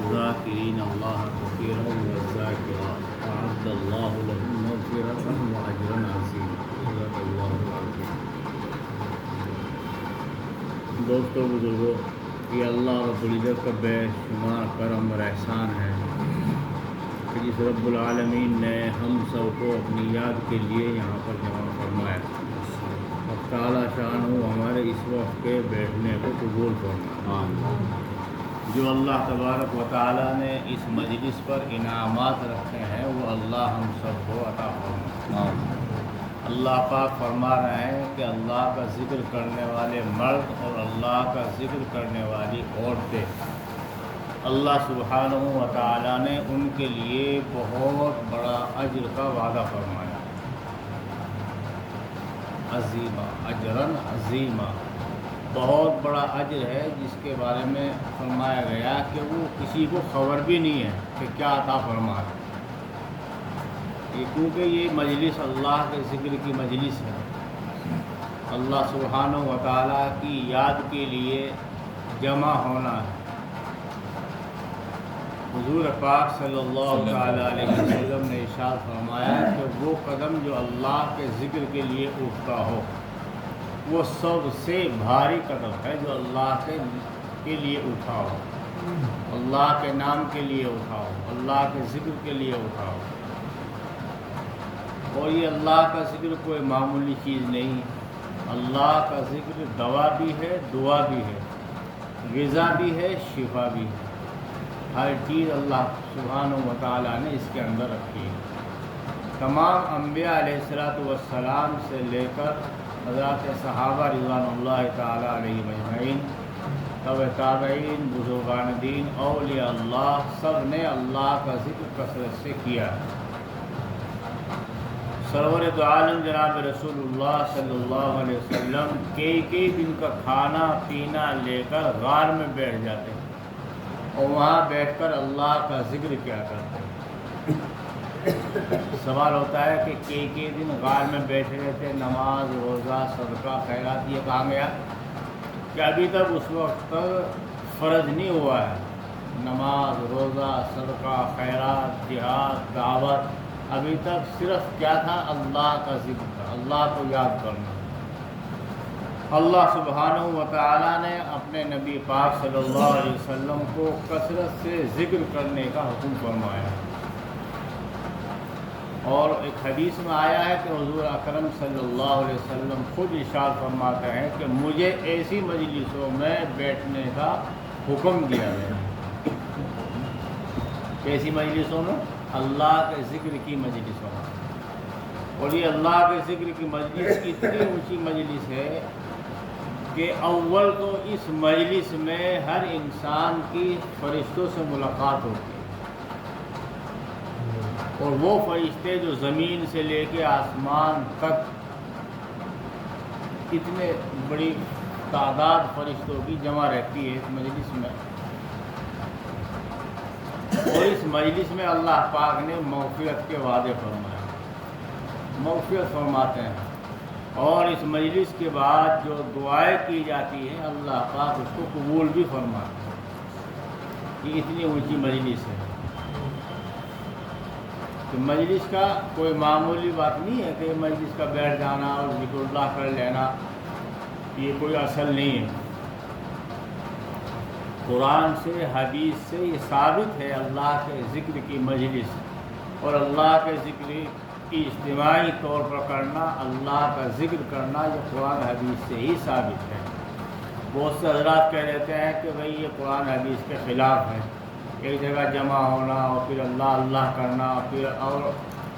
والذاکرین اللہ کثیرا والذاکرات اعد اللہ لهم مغفرۃ واجرا عظیما صدق اللہ العظیم۔ دوستو بزرگوں، یہ اللہ رب العزت کا بے شمار کرم اور احسان ہے کہ جس رب العالمین نے ہم سب کو اپنی یاد کے لیے یہاں پر جمع فرمایا۔ اب تعالیٰ شان ہو ہمارے اس وقت کے بیٹھنے کو قبول فرمائے۔ جو اللہ تبارک و تعالیٰ نے اس مجلس پر انعامات رکھے ہیں وہ اللہ ہم سب کو عطا فرمائے۔ اللہ پاک فرما رہے ہیں کہ اللہ کا ذکر کرنے والے مرد اور اللہ کا ذکر کرنے والی عورتیں اللہ سبحانہ و تعالیٰ نے ان کے لیے بہت بڑا اجر کا وعدہ فرمایا۔ عظیمہ، اجرن عظیمہ، بہت بڑا اجر ہے جس کے بارے میں فرمایا گیا کہ وہ کسی کو خبر بھی نہیں ہے کہ کیا عطا فرما ہے۔ کیونکہ یہ مجلس اللہ کے ذکر کی مجلس ہے، اللہ سبحانہ و تعالیٰ کی یاد کے لیے جمع ہونا ہے۔ حضور پاک صلی اللہ علیہ وسلم نے ارشاد فرمایا کہ وہ قدم جو اللہ کے ذکر کے لیے اٹھتا ہو وہ سب سے بھاری قدم ہے جو اللہ کے لیے اٹھاؤ، اللہ کے نام کے لیے اٹھاؤ، اللہ کے ذکر کے لیے اٹھاؤ۔ اور یہ اللہ کا ذکر کوئی معمولی چیز نہیں، اللہ کا ذکر دوا بھی ہے، دعا بھی ہے، غذا بھی ہے، شفا بھی ہے۔ ہر چیز اللہ سبحانہ و تعالیٰ نے اس کے اندر رکھی ہے۔ تمام انبیاء علیہ السلام سے لے کر حضرات صحابہ رضوان اللہ تعالیٰ علیہ مجمعین، تابعین، بزرگان دین، اولیاء اللہ، سب نے اللہ کا ذکر کثرت سے کیا ہے۔ سرور دو عالم جناب رسول اللہ صلی اللہ علیہ وسلم کئی دن کا کھانا پینا لے کر غار میں بیٹھ جاتے ہیں اور وہاں بیٹھ کر اللہ کا ذکر کیا کرتے ہیں۔ سوال ہوتا ہے کہ کئی دن غار میں بیٹھے رہتے، نماز، روزہ، صدقہ، خیرات، یہ کہاں گیا کہ ابھی تک اس وقت تک فرض نہیں ہوا ہے۔ نماز، روزہ، صدقہ، خیرات، جہاد، دعوت، ابھی تک صرف کیا تھا؟ اللہ کا ذکر تھا، اللہ کو یاد کرنا۔ اللہ سبحانہ و تعالیٰ نے اپنے نبی پاک صلی اللہ علیہ وسلم کو کثرت سے ذکر کرنے کا حکم فرمایا، اور ایک حدیث میں آیا ہے کہ حضور اکرم صلی اللہ علیہ وسلم خود ارشاد فرماتے ہیں کہ مجھے ایسی مجلسوں میں بیٹھنے کا حکم دیا گیا۔ ایسی مجلسوں میں؟ اللہ کے ذکر کی مجلسوں میں۔ اور یہ اللہ کے ذکر کی مجلس اتنی اونچی مجلس ہے کہ اول تو اس مجلس میں ہر انسان کی فرشتوں سے ملاقات ہوتی ہے، اور وہ فرشتے جو زمین سے لے کے آسمان تک، اتنے بڑی تعداد فرشتوں کی جمع رہتی ہے اس مجلس میں۔ اور اس مجلس میں اللہ پاک نے مغفرت کے وعدے فرمائے، مغفرت فرماتے ہیں، اور اس مجلس کے بعد جو دعائیں کی جاتی ہیں اللہ پاک اس کو قبول بھی فرماتے ہیں۔ یہ اتنی اونچی مجلس ہے کہ مجلس کا کوئی معمولی بات نہیں ہے کہ مجلس کا بیٹھ جانا اور ذکر اللہ کر لینا یہ کوئی اصل نہیں ہے۔ قرآن سے، حدیث سے یہ ثابت ہے اللہ کے ذکر کی مجلس اور اللہ کے ذکر کی اجتماعی طور پر کرنا، اللہ کا ذکر کرنا، یہ قرآن حدیث سے ہی ثابت ہے۔ بہت سے حضرات کہہ دیتے ہیں کہ بھئی یہ قرآن حدیث کے خلاف ہے، ایک جگہ جمع ہونا اور پھر اللہ اللہ کرنا، پھر اور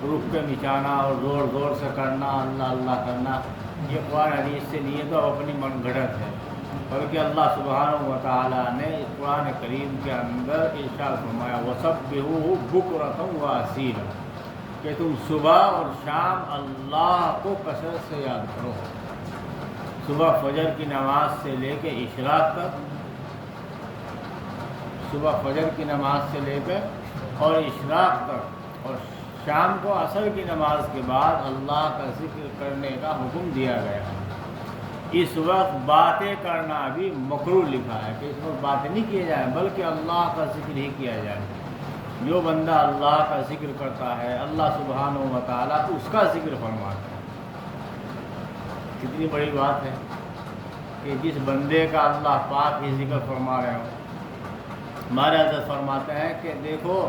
رخ کے نچانا اور زور زور سے کرنا، اللہ اللہ کرنا، یہ قرآن حدیث سے نہیں ہے، تو اپنی من گھڑت ہے۔ بلکہ اللہ سبحانہ و تعالیٰ نے قرآن کریم کے اندر ارشاد فرمایا وَسَبِّحُوهُ بُكْرَةً وَأَصِيلًا، کہ تم صبح اور شام اللہ کو کثرت سے یاد کرو۔ صبح فجر کی نماز سے لے کے اشراق تک، صبح فجر کی نماز سے لے کر اور اشراق تک، اور شام کو عصر کی نماز کے بعد اللہ کا ذکر کرنے کا حکم دیا گیا ہے۔ اس وقت باتیں کرنا بھی مکروہ لکھا ہے کہ اس وقت باتیں نہیں کیے جائیں بلکہ اللہ کا ذکر ہی کیا جائے۔ جو بندہ اللہ کا ذکر کرتا ہے اللہ سبحانہ و تعالیٰ اس کا ذکر فرماتا ہے۔ کتنی بڑی بات ہے کہ جس بندے کا اللہ پاک ہی ذکر فرما رہے ہوں۔ ہمارے حضرت فرماتے ہیں کہ دیکھو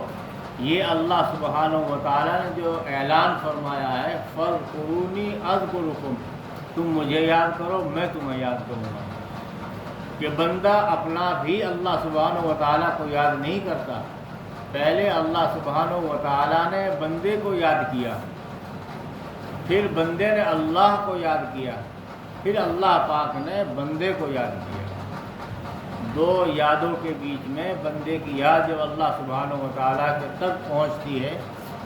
یہ اللہ سبحانہ و تعالیٰ نے جو اعلان فرمایا ہے فاذکرونی اذکرکم، تم مجھے یاد کرو میں تمہیں یاد کروں گا، کہ بندہ اپنا بھی اللہ سبحانہ و تعالیٰ کو یاد نہیں کرتا، پہلے اللہ سبحانہ و تعالیٰ نے بندے کو یاد کیا، پھر بندے نے اللہ کو یاد کیا، پھر اللہ پاک نے بندے کو یاد کیا۔ دو یادوں کے بیچ میں بندے کی یاد جب اللہ سبحانہ و تعالیٰ کے تک پہنچتی ہے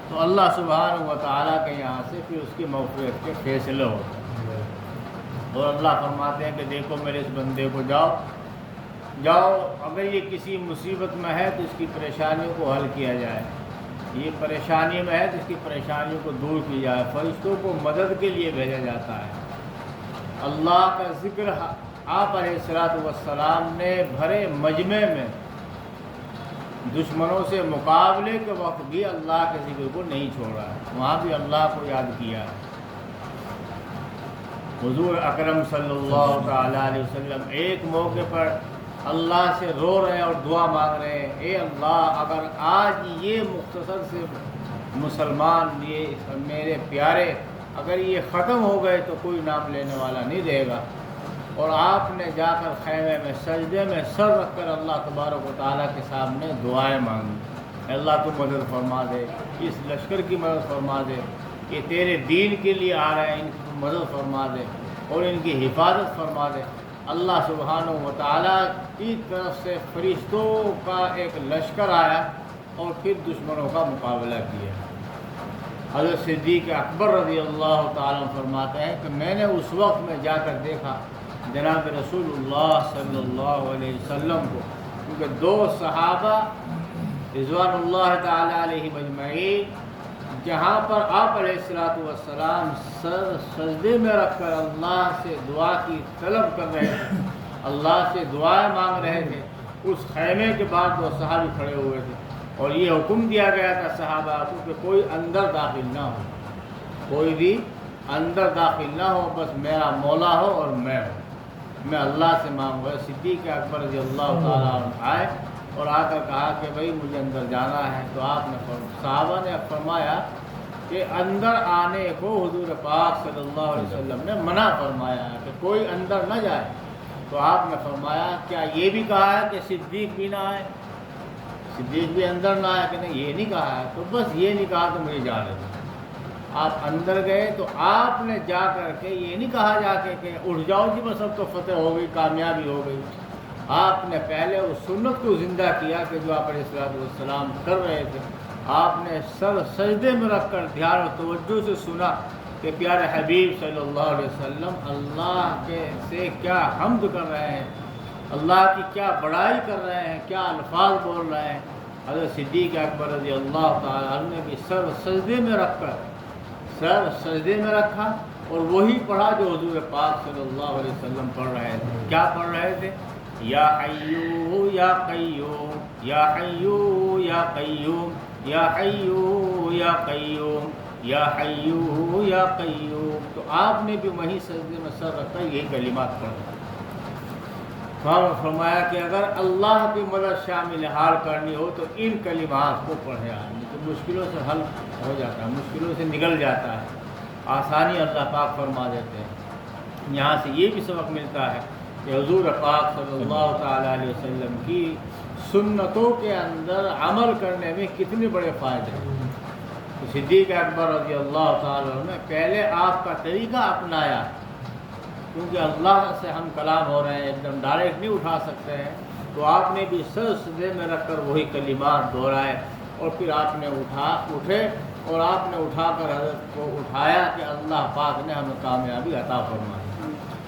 تو اللہ سبحانہ و تعالیٰ کے یہاں سے پھر اس کی مغفرت کے فیصلے ہوتے ہیں۔ اور اللہ فرماتے ہیں کہ دیکھو میرے اس بندے کو جاؤ اگر یہ کسی مصیبت میں ہے تو اس کی پریشانیوں کو حل کیا جائے، یہ پریشانی میں ہے تو اس کی پریشانیوں کو دور کی جائے، فرشتوں کو مدد کے لیے بھیجا جاتا ہے۔ اللہ کا ذکر آپ علیہ الصلوۃ والسلام نے بھرے مجمع میں دشمنوں سے مقابلے کے وقت بھی اللہ کے ذکر کو نہیں چھوڑا، وہاں بھی اللہ کو یاد کیا۔ حضور اکرم صلی اللہ تعالیٰ علیہ وسلم ایک موقع پر اللہ سے رو رہے ہیں اور دعا مانگ رہے ہیں، اے اللہ اگر آج یہ مختصر سے مسلمان یہ میرے پیارے اگر یہ ختم ہو گئے تو کوئی نام لینے والا نہیں رہے گا۔ اور آپ نے جا کر خیمے میں سجدے میں سر رکھ کر اللہ تبارک و تعالیٰ کے سامنے دعائیں مانگی، اللہ تو مدد فرما دے، اس لشکر کی مدد فرما دے، یہ تیرے دین کے لیے آ رہے ہیں ان کی مدد فرما دے اور ان کی حفاظت فرما دے۔ اللہ سبحانہ و تعالیٰ کی طرف سے فرشتوں کا ایک لشکر آیا اور پھر دشمنوں کا مقابلہ کیا۔ حضرت صدیق اکبر رضی اللہ تعالیٰ فرماتے ہیں کہ میں نے اس وقت میں جا کر دیکھا جناب رسول اللہ صلی اللہ علیہ وسلم کو، کیونکہ دو صحابہ رضوان اللہ تعالیٰ علیہ مجمعین جہاں پر آپ علیہ الصلوۃ والسلام سر سجدے میں رکھ کر اللہ سے دعا کی طلب کر رہے تھے، اللہ سے دعائیں مانگ رہے تھے، اس خیمے کے بعد دو صحابی کھڑے ہوئے تھے اور یہ حکم دیا گیا تھا صحابہ کو کہ کوئی اندر داخل نہ ہو، کوئی بھی اندر داخل نہ ہو، بس میرا مولا ہو اور میں ہوں، میں اللہ سے مانگوں گا۔ صدیق اکبر رضی اللہ تعالیٰ عنہ آئے اور آ کر کہا کہ بھائی مجھے اندر جانا ہے، تو آپ نے صحابہ نے فرمایا کہ اندر آنے کو حضور پاک صلی اللہ علیہ وسلم نے منع فرمایا کہ کوئی اندر نہ جائے، تو آپ نے فرمایا کیا یہ بھی کہا ہے کہ صدیق بھی نہ آئے، صدیق بھی اندر نہ آئے؟ کہ نہیں یہ نہیں کہا ہے، تو بس یہ نہیں کہا تو مجھے جانے دو۔ آپ اندر گئے تو آپ نے جا کر کے یہ نہیں کہا جا کے کہ اٹھ جاؤ جی بس اب تو فتح ہو گئی کامیابی ہو گئی، آپ نے پہلے اس سنت کو زندہ کیا کہ جو آپ علیہ الصلوۃ والسلام کر رہے تھے، آپ نے سر سجدے میں رکھ کر دھیان اور توجہ سے سنا کہ پیارے حبیب صلی اللہ علیہ وسلم اللہ کے سے کیا حمد کر رہے ہیں، اللہ کی کیا بڑائی کر رہے ہیں، کیا الفاظ بول رہے ہیں۔ حضرت صدیق اکبر رضی اللہ تعالیٰ عنہ نے بھی سر سجدے میں رکھ کر سر سجدے میں رکھا اور وہی پڑھا جو حضور پاک صلی اللہ علیہ وسلم پڑھ رہے تھے۔ کیا پڑھ رہے تھے؟ یا حیو یا قیوم یا حیو یا قیوم یا حیو یا قیوم یا حیو یا قیوم۔ تو آپ نے بھی وہیں سجدے میں سر رکھا یہی کلمات پڑھا۔ فرمایا کہ اگر اللہ کی مدد شامل حال کرنی ہو تو ان کلمات کو پڑھے، تو مشکلوں سے حل ہو جاتا ہے، مشکلوں سے نکل جاتا ہے، آسانی اللہ پاک فرما دیتے ہیں۔ یہاں سے یہ بھی سبق ملتا ہے کہ حضور پاک صلی اللہ تعالیٰ علیہ وسلم کی سنتوں کے اندر عمل کرنے میں کتنے بڑے فائدے ہیں۔ تو صدیق اکبر رضی اللہ تعالیٰ نے پہلے آپ کا طریقہ اپنایا، کیونکہ اللہ سے ہم کلام ہو رہے ہیں، ایک دم ڈائریکٹ نہیں اٹھا سکتے ہیں، تو آپ نے بھی سر سجدے میں رکھ کر وہی کلمات دہرائے اور پھر آپ نے اٹھے اور آپ نے اٹھا کر حضرت کو اٹھایا کہ اللہ پاک نے ہمیں کامیابی عطا فرمائی،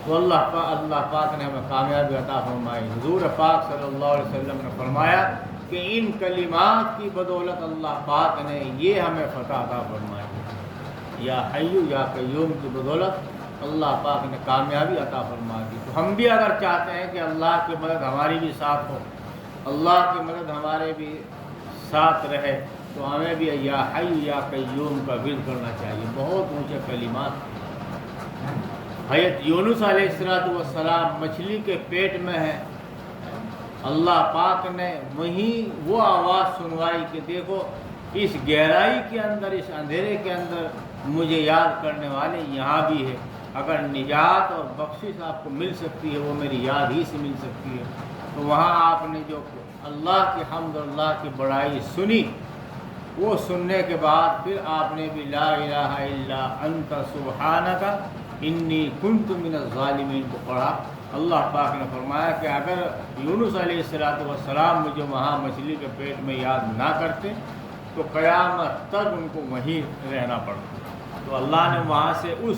تو اللہ پاک نے ہمیں کامیابی عطا فرمائی۔ حضور پاک صلی اللہ علیہ وسلم نے فرمایا کہ ان کلمات کی بدولت اللہ پاک نے یہ ہمیں فتح عطا فرمائی، یا حیو یا قیوم کی بدولت اللہ پاک نے کامیابی عطا فرما دی۔ تو ہم بھی اگر چاہتے ہیں کہ اللہ کی مدد ہماری بھی ساتھ ہو، اللہ کی مدد ہمارے بھی ساتھ رہے، تو ہمیں بھی یا حی یا قیوم کا ورد کرنا چاہیے۔ بہت اونچے کلمات۔ حضرت یونس علیہ السلام مچھلی کے پیٹ میں ہے، اللہ پاک نے وہیں وہ آواز سنوائی کہ دیکھو اس گہرائی کے اندر، اس اندھیرے کے اندر مجھے یاد کرنے والے یہاں بھی ہے۔ اگر نجات اور بخشش آپ کو مل سکتی ہے وہ میری یاد ہی سے مل سکتی ہے۔ تو وہاں آپ نے جو اللہ کی حمد اور اللہ کی بڑائی سنی، وہ سننے کے بعد پھر آپ نے بھی لا الہ الا انت سبحانک انی کنت من الظالمین کو پڑھا۔ اللہ پاک نے فرمایا کہ اگر یونس علیہ السلام مجھے وہاں مچھلی کے پیٹ میں یاد نہ کرتے تو قیامت تک ان کو وہیں رہنا پڑتا۔ تو اللہ نے وہاں سے اس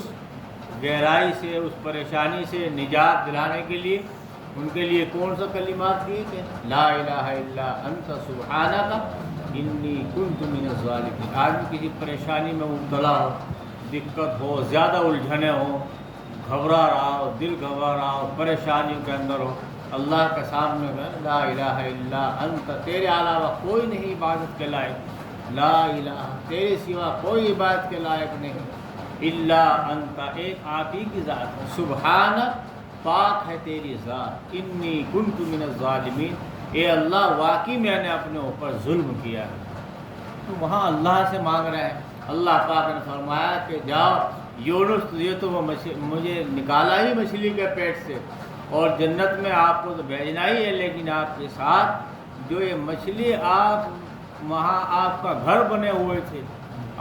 گہرائی سے، اس پریشانی سے نجات دلانے کے لیے ان کے لیے کون سا کلمات دیے کہ لا الہ الا انت سبحانک انی کنت من الظالمین۔ آدمی کسی پریشانی میں مبتلا ہو، دقت ہو، زیادہ الجھنیں ہوں، گھبرا رہا ہو، دل گھبرا رہا ہو، پریشانیوں کے اندر ہو، اللہ کے سامنے لا الہ الا انت، تیرے علاوہ کوئی نہیں عبادت کے لائق، لا الہ، تیرے سوا کوئی عبادت کے لائق نہیں، الا انت، ایک آپ ہی کی ذات ہے، سبحانک، پاک ہے تیری ذات، انی کنت من الظالمین، اے اللہ واقعی میں نے اپنے اوپر ظلم کیا ہے۔ تو وہاں اللہ سے مانگ رہے ہیں۔ اللہ پاک نے فرمایا کہ جاؤ یونس، یہ تو وہ مجھے نکالا ہی مچھلی کے پیٹ سے، اور جنت میں آپ کو تو بھیجنا ہی ہے، لیکن آپ کے ساتھ جو یہ مچھلی، آپ وہاں آپ کا گھر بنے ہوئے تھے،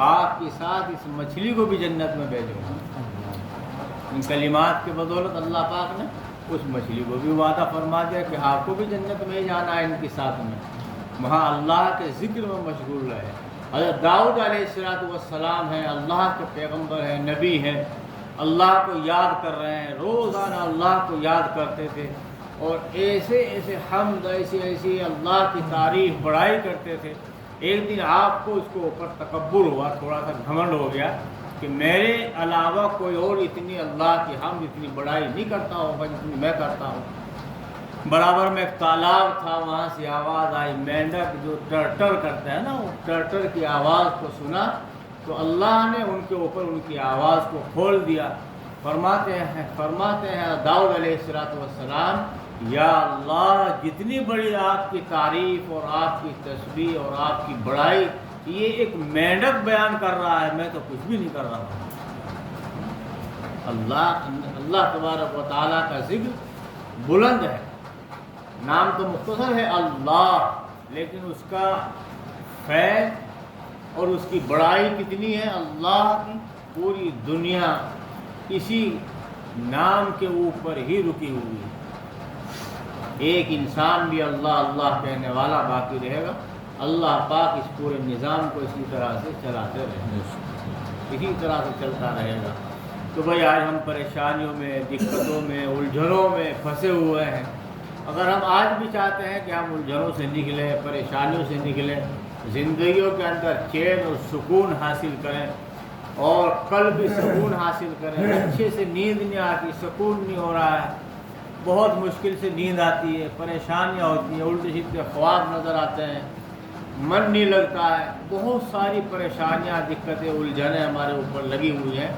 آپ کے ساتھ اس مچھلی کو بھی جنت میں بھیجوں گا۔ ان کلمات کے بدولت اللہ پاک نے اس مچھلی کو بھی وعدہ فرما دیا کہ آپ کو بھی جنت میں جانا ہے ان کے ساتھ میں، وہاں اللہ کے ذکر میں مشغول رہے۔ حضرت داؤد علیہ السلام ہیں، اللہ کے پیغمبر ہیں، نبی ہیں، اللہ کو یاد کر رہے ہیں، روزانہ اللہ کو یاد کرتے تھے، اور ایسے ایسے حمد، ایسی اللہ کی تعریف بڑائی کرتے تھے۔ ایک دن آپ کو اس کو اوپر تکبر ہوا، تھوڑا سا گھمنڈ ہو گیا کہ میرے علاوہ کوئی اور اتنی اللہ کی حمد، اتنی بڑائی نہیں کرتا ہوگا جتنی میں کرتا ہوں۔ برابر میں ایک تالاب تھا، وہاں سے آواز آئی، مینڈک جو ٹرٹر کرتا ہے نا، وہ ٹرٹر کی آواز کو سنا تو اللہ نے ان کے اوپر ان کی آواز کو کھول دیا۔ فرماتے ہیں داؤد علیہ السلام، یا اللہ جتنی بڑی آپ کی تعریف اور آپ کی تسبیح اور آپ کی بڑائی یہ ایک مینڈک بیان کر رہا ہے، میں تو کچھ بھی نہیں کر رہا ہوں۔ اللہ تبارک و تعالیٰ کا ذکر بلند ہے، نام تو مختصر ہے اللہ، لیکن اس کا فیض اور اس کی بڑائی کتنی ہے، اللہ کی پوری دنیا اسی نام کے اوپر ہی رکی ہوئی ہے۔ ایک انسان بھی اللہ اللہ کہنے والا باقی رہے گا، اللہ پاک اس پورے نظام کو اسی طرح سے چلاتے رہیں گے، اسی طرح سے چلتا رہے گا۔ تو بھائی آج ہم پریشانیوں میں، دقتوں میں، الجھنوں میں پھنسے ہوئے ہیں۔ اگر ہم آج بھی چاہتے ہیں کہ ہم الجھنوں سے نکلیں، پریشانیوں سے نکلیں، زندگیوں کے اندر چین اور سکون حاصل کریں، اور کل بھی سکون حاصل کریں، اچھے سے نیند نہیں آتی، سکون نہیں ہو رہا ہے، بہت مشکل سے نیند آتی ہے، پریشانیاں ہوتی ہیں، الٹے سیدھے خواب نظر آتے ہیں، من نہیں لگتا ہے، بہت ساری پریشانیاں، دقتیں، الجھنیں ہمارے اوپر لگی ہوئی ہیں۔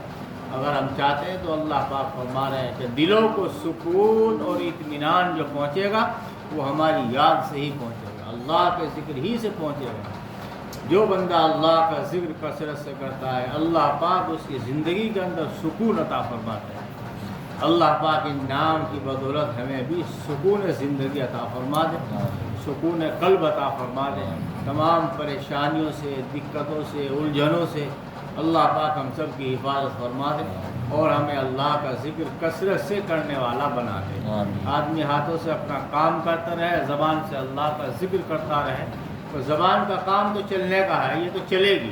اگر ہم چاہتے ہیں تو اللہ پاک فرما رہے ہیں کہ دلوں کو سکون اور اطمینان جو پہنچے گا وہ ہماری یاد سے ہی پہنچے گا، اللہ کے ذکر ہی سے پہنچے گا۔ جو بندہ اللہ کا ذکر کثرت سے کرتا ہے، اللہ پاک اس کی زندگی کے اندر سکون عطا فرماتا ہے۔ اللہ پاک ان نام کی بدولت ہمیں بھی سکون زندگی عطا فرما دے، سکون قلب عطا فرما دے، تمام پریشانیوں سے، دقتوں سے، الجھنوں سے اللہ پاک ہم سب کی حفاظت فرما دے، اور ہمیں اللہ کا ذکر کثرت سے کرنے والا بنا دے۔ آدمی ہاتھوں سے اپنا کام کرتا رہے، زبان سے اللہ کا ذکر کرتا رہے، تو زبان کا کام تو چلنے کا ہے، یہ تو چلے گی۔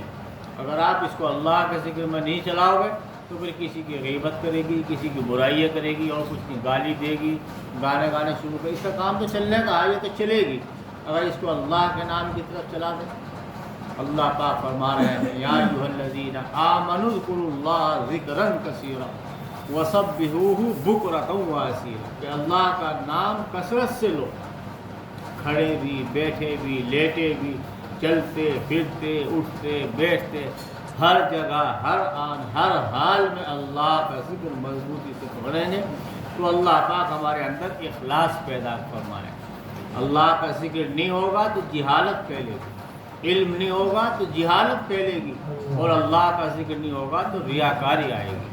اگر آپ اس کو اللہ کے ذکر میں نہیں چلاؤ گے تو پھر کسی کی غیبت کرے گی، کسی کی برائیاں کرے گی، اور کچھ کی گالی دے گی، گانے شروع کرے، اس کا کام تو چلنے کا ہے، یہ تو چلے گی۔ اگر اس کو اللہ کے نام کی طرف چلا دیں، اللہ پاک فرما رہے ہیں یا ایھا الذین آمنوا اذکروا اللہ ذکرا کثیرا، وَسَبِّحُوهُ بُكْرَةً وَأَصِيلًا، کہ اللہ کا نام کثرت سے لو، کھڑے بھی، بیٹھے بھی، لیٹے بھی، چلتے پھرتے، اٹھتے بیٹھتے، ہر جگہ، ہر آن، ہر حال میں اللہ کا ذکر مضبوطی سے پڑھیں گے تو اللہ پاک ہمارے اندر اخلاص پیدا فرمائے۔ اللہ کا ذکر نہیں ہوگا تو جہالت پھیلے گی، علم نہیں ہوگا تو جہالت پھیلے گی، اور اللہ کا ذکر نہیں ہوگا تو ریاکاری آئے گی۔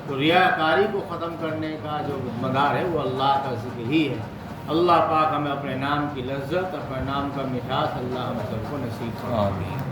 تو ریاکاری کو ختم کرنے کا جو مدار ہے وہ اللہ کا ذکر ہی ہے۔ اللہ پاک ہمیں اپنے نام کی لذت، اپنے نام کا مٹھاس اللہ ہم سب کو نصیب فرمائے۔ آمین۔